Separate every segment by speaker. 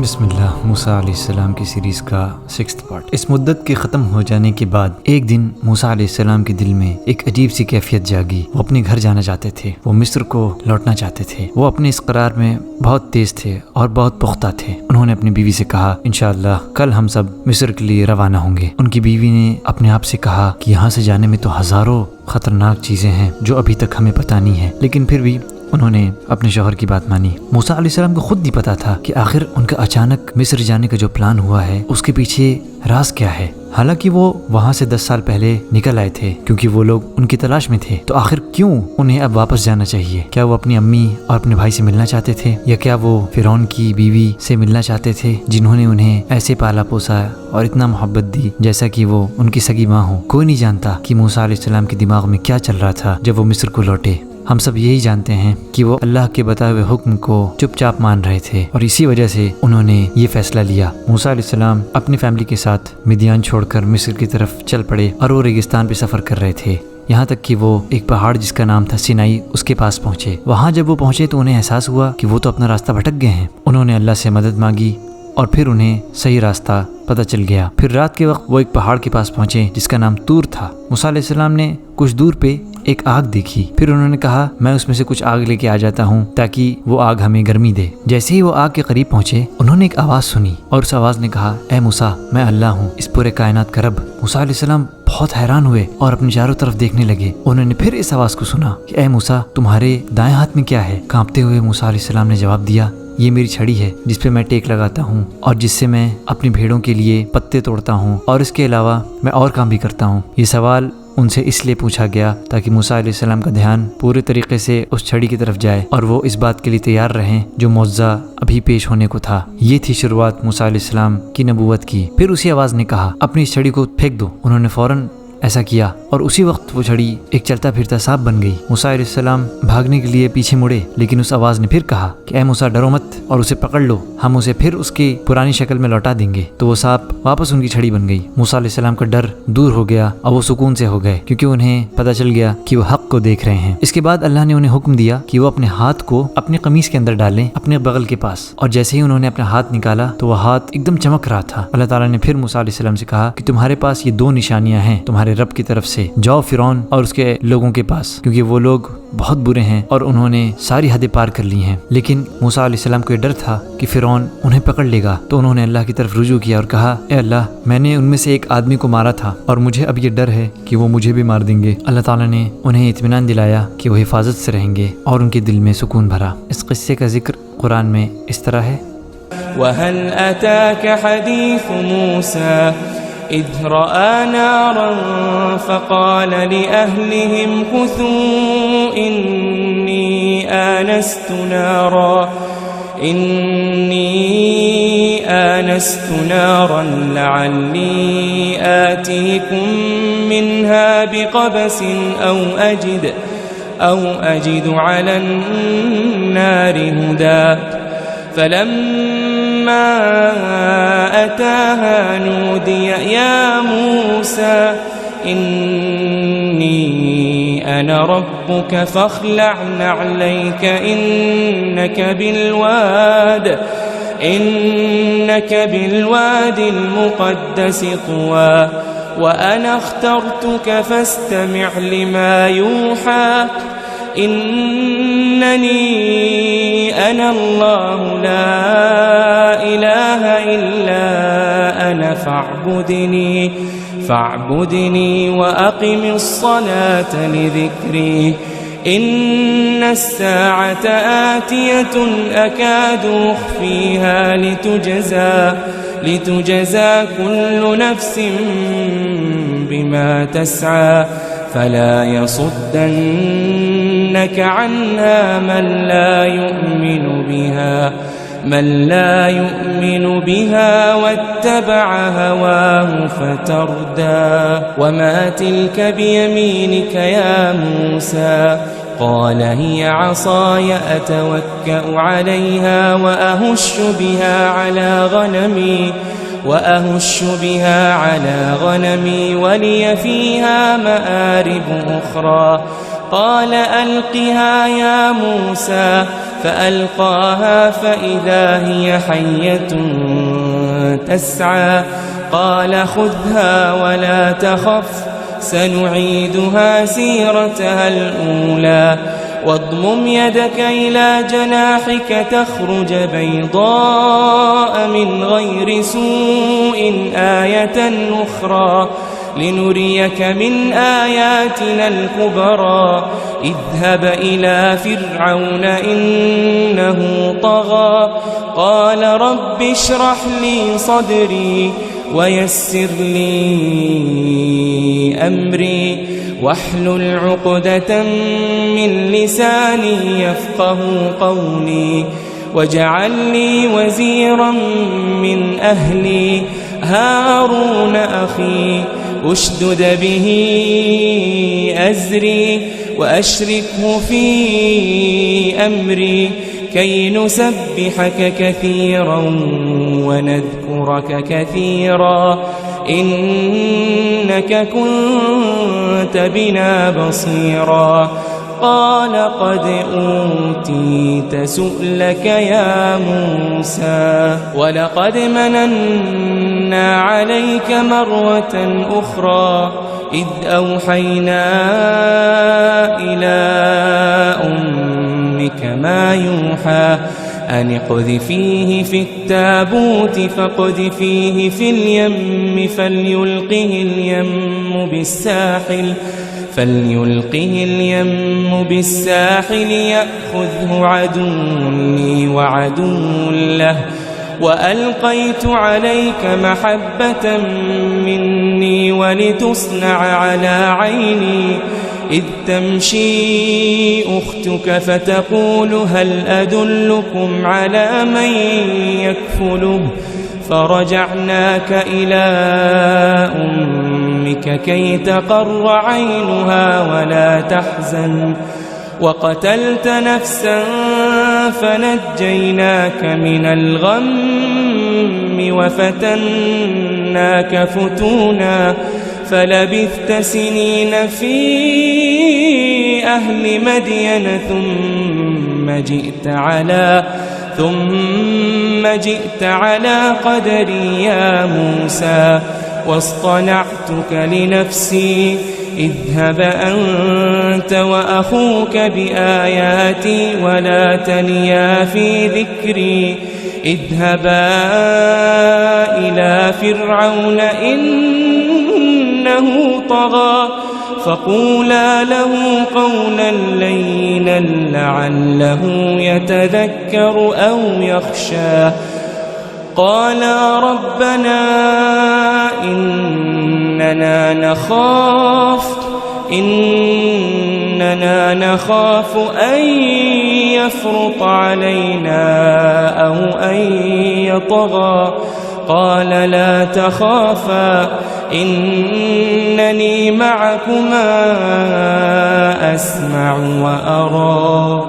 Speaker 1: بسم اللہ، موسیٰ علیہ السلام کی سیریز کا 6th پارٹ۔ اس مدت کے ختم ہو جانے کے بعد ایک دن موسیٰ علیہ السلام کے دل میں ایک عجیب سی کیفیت جاگی۔ وہ اپنے گھر جانا چاہتے تھے، وہ مصر کو لوٹنا چاہتے تھے۔ وہ اپنے اس قرار میں بہت تیز تھے اور بہت پختہ تھے۔ انہوں نے اپنی بیوی سے کہا، انشاءاللہ کل ہم سب مصر کے لیے روانہ ہوں گے۔ ان کی بیوی نے اپنے آپ سے کہا کہ یہاں سے جانے میں تو ہزاروں خطرناک چیزیں ہیں جو ابھی تک ہمیں پتہ نہیں ہے، لیکن پھر بھی انہوں نے اپنے شوہر کی بات مانی۔ موسیٰ علیہ السلام کو خود نہیں پتا تھا کہ آخر ان کا اچانک مصر جانے کا جو پلان ہوا ہے اس کے پیچھے راز کیا ہے۔ حالانکہ وہ وہاں سے 10 سال پہلے نکل آئے تھے کیونکہ وہ لوگ ان کی تلاش میں تھے، تو آخر کیوں انہیں اب واپس جانا چاہیے؟ کیا وہ اپنی امی اور اپنے بھائی سے ملنا چاہتے تھے، یا کیا وہ فرعون کی بیوی سے ملنا چاہتے تھے جنہوں نے انہیں ایسے پالا پوسا اور اتنا محبت دی جیسا کہ وہ ان کی سگی ماں ہو؟ کوئی نہیں جانتا کہ موسیٰ علیہ السلام کے دماغ میں کیا چل رہا تھا جب وہ مصر کو لوٹے۔ ہم سب یہی جانتے ہیں کہ وہ اللہ کے بتائے ہوئے حکم کو چپ چاپ مان رہے تھے، اور اسی وجہ سے انہوں نے یہ فیصلہ لیا۔ موسیٰ علیہ السلام اپنی فیملی کے ساتھ مدین چھوڑ کر مصر کی طرف چل پڑے اور وہ ریگستان پہ سفر کر رہے تھے، یہاں تک کہ وہ ایک پہاڑ جس کا نام تھا سینائی اس کے پاس پہنچے۔ وہاں جب وہ پہنچے تو انہیں احساس ہوا کہ وہ تو اپنا راستہ بھٹک گئے ہیں۔ انہوں نے اللہ سے مدد مانگی اور پھر انہیں صحیح راستہ پتہ چل گیا۔ پھر رات کے وقت وہ ایک پہاڑ کے پاس پہنچے جس کا نام طور تھا۔ موسیٰ علیہ السلام نے کچھ دور پہ ایک آگ دیکھی، پھر انہوں نے کہا میں اس میں سے کچھ آگ لے کے آ جاتا ہوں تاکہ وہ آگ ہمیں گرمی دے۔ جیسے ہی وہ آگ کے قریب پہنچے انہوں نے ایک آواز سنی، اور اس آواز نے کہا، اے موسیٰ، میں اللہ ہوں، اس پورے کائنات کا رب۔ موسیٰ علیہ السلام بہت حیران ہوئے اور اپنے چاروں طرف دیکھنے لگے۔ انہوں نے پھر اس آواز کو سنا کہ اے موسیٰ، تمہارے دائیں ہاتھ میں کیا ہے؟ کانپتے ہوئے موسیٰ علیہ السلام نے جواب دیا، یہ میری چھڑی ہے جس پہ میں ٹیک لگاتا ہوں اور جس سے میں اپنی بھیڑوں کے لیے پتے توڑتا ہوں، اور اس کے علاوہ میں اور کام بھی کرتا ہوں۔ یہ سوال ان سے اس لیے پوچھا گیا تاکہ موسیٰ علیہ السلام کا دھیان پورے طریقے سے اس چھڑی کی طرف جائے اور وہ اس بات کے لیے تیار رہیں جو معجزہ ابھی پیش ہونے کو تھا۔ یہ تھی شروعات موسیٰ علیہ السلام کی نبوت کی۔ پھر اسی آواز نے کہا، اپنی اس چھڑی کو پھینک دو۔ انہوں نے فوراً ایسا کیا اور اسی وقت وہ چھڑی ایک چلتا پھرتا سانپ بن گئی۔ موسیٰ علیہ السلام بھاگنے کے لیے پیچھے مڑے، لیکن اس آواز نے پھر کہا کہ اے موسیٰ، ڈرو مت اور اسے پکڑ لو، ہم اسے پھر اس کی پرانی شکل میں لوٹا دیں گے۔ تو وہ سانپ واپس ان کی چھڑی بن گئی۔ موسیٰ علیہ السلام کا ڈر دور ہو گیا اور وہ سکون سے ہو گئے کیونکہ انہیں پتہ چل گیا کہ وہ حق کو دیکھ رہے ہیں۔ اس کے بعد اللہ نے انہیں حکم دیا کہ وہ اپنے ہاتھ کو اپنی قمیص کے اندر ڈالیں، اپنے بغل کے پاس، اور جیسے ہی انہوں نے اپنا ہاتھ نکالا تو وہ ہاتھ ایک دم چمک رہا تھا۔ اللہ تعالیٰ نے پھر موسیٰ علیہ السلام سے کہا کہ تمہارے پاس یہ 2 نشانیاں ہیں تمہارے رب کی طرف سے، جاؤ فرعون اور اس کے لوگوں کے پاس، کیونکہ وہ لوگ بہت برے ہیں اور انہوں نے ساری حدیں پار کر لی ہیں۔ لیکن موسیٰ علیہ السلام کو یہ ڈر تھا کہ فرعون انہیں پکڑ لے گا، تو انہوں نے اللہ کی طرف رجوع کیا اور کہا، اے اللہ، میں نے ان میں سے ایک آدمی کو مارا تھا اور مجھے اب یہ ڈر ہے کہ وہ مجھے بھی مار دیں گے۔ اللہ تعالیٰ نے انہیں اطمینان دلایا کہ وہ حفاظت سے رہیں گے اور ان کے دل میں سکون بھرا۔ اس قصے کا ذکر قرآن میں اس طرح ہے،
Speaker 2: وَهَلْ أَتَاكَ حَدِيثُ مُوسَىٰ إِذْ رَأَىٰ نَارًا فَقَالَ لِأَهْلِهِمْ كُثُوا إِنِّي آنَسْتُ نَارًا لَعَلِّي آتِيكُم مِّنْهَا بِقَبَسٍ أَوْ أَجِدُ عَلَى النَّارِ هُدًى فلما أتاها نودي يا موسى إني أنا ربك فاخلع نعليك إنك بالواد المقدس طوى وأنا اخترتك فاستمع لما يوحى إنني أنا الله لا إله إلا أنا فاعبدني وأقم الصلاة لذكري إن الساعة آتية أكاد أخفيها لتجزى كل نفس بما تسعى فلا يصدنك عنها من لا يؤمن بها واتبع هواه فتردى وما تلك بيمينك يا موسى قال هي عصاي أتوكأ عليها وأهش بها على غنمي ولي فيها مآرب أخرى قال ألقها يا موسى فألقاها فإذا هي حية تسعى قال خذها ولا تخف سنعيدها سيرتها الأولى واضمم يدك إلى جناحك تخرج بيضاء من غير سوء آية أخرى لنريك من آياتنا الكبرى اذهب إلى فرعون إنه طغى قال رب اشرح لي صدري ويسر لي أمري واحلل عقدة من لساني يفقه قولي واجعل لي وزيرا من أهلي هارون أخي أشدد به أزري وأشركه في أمري كي نسبحك كثيرا ونذكرك كثيرا إنك كنت بنا بصيرا قال قد أوتيت سؤلك يا موسى ولقد مننا عليك مرة أخرى إذ أوحينا إلى أمك ما يوحى أن اقذفيه في التابوت فاقذفيه في اليم فليلقه اليم بالساحل يأخذه عدو لي وعدو له وألقيت عليك محبة مني ولتصنع على عيني إذ تمشي أختك فتقول هل أدلكم على من يكفله فرجعناك إلى أمك كي تقر عينها ولا تحزن وقتلت نفسا فنجيناك من الغم وفتناك فتونا فلبثت سنين في أهل مدين ثم جئت على قدري يا موسى واصطنعتك لنفسي اذهب أنت وأخوك بآياتي ولا تنيا في ذكري اذهبا إلى فرعون إنه طغى فقولا له قولا لينا لعله يتذكر أو يخشى قالا ربنا إننا نخاف أن يفرط علينا أو أن يطغى قال لا تخافا إنني معكما أسمع وأرى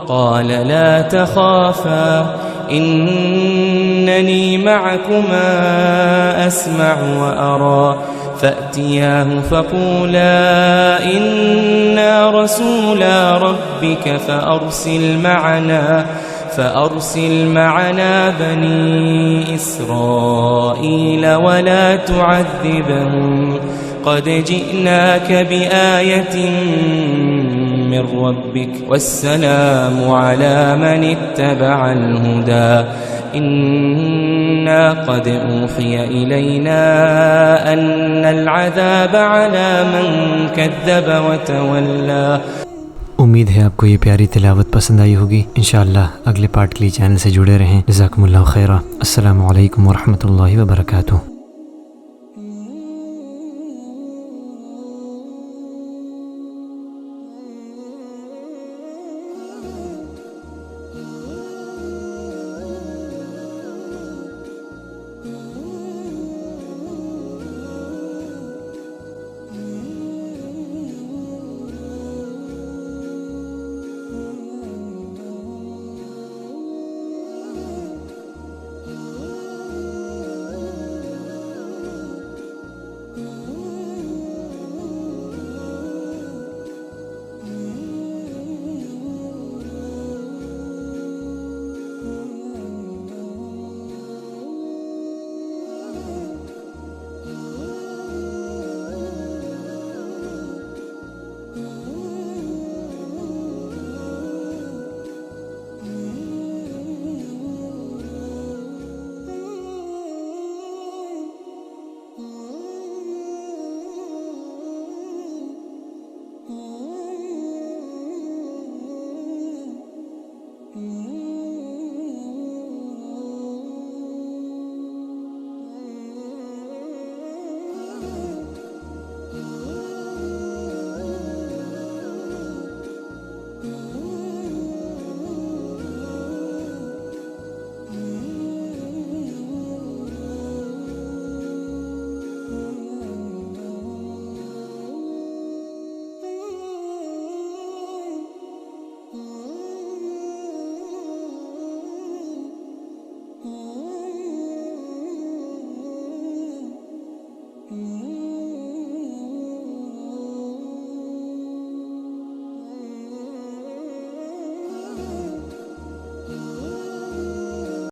Speaker 2: قال لا تخافا إنني معكما أسمع وأرى فأتياه فقولا إنا رسولا ربك فأرسل معنا بني إسرائيل ولا تعذبهم قد جئناك بآية من ربك والسلام على من اتبع الهدى إنا قد أوحي إلينا أن العذاب على من كذب وتولى.
Speaker 1: امید ہے آپ کو یہ پیاری تلاوت پسند آئی ہوگی. انشاءاللہ اگلے پارٹ کے لیے چینل سے جڑے رہیں. جزاکم اللہ خیرہ. السلام علیکم ورحمۃ اللہ وبرکاتہ.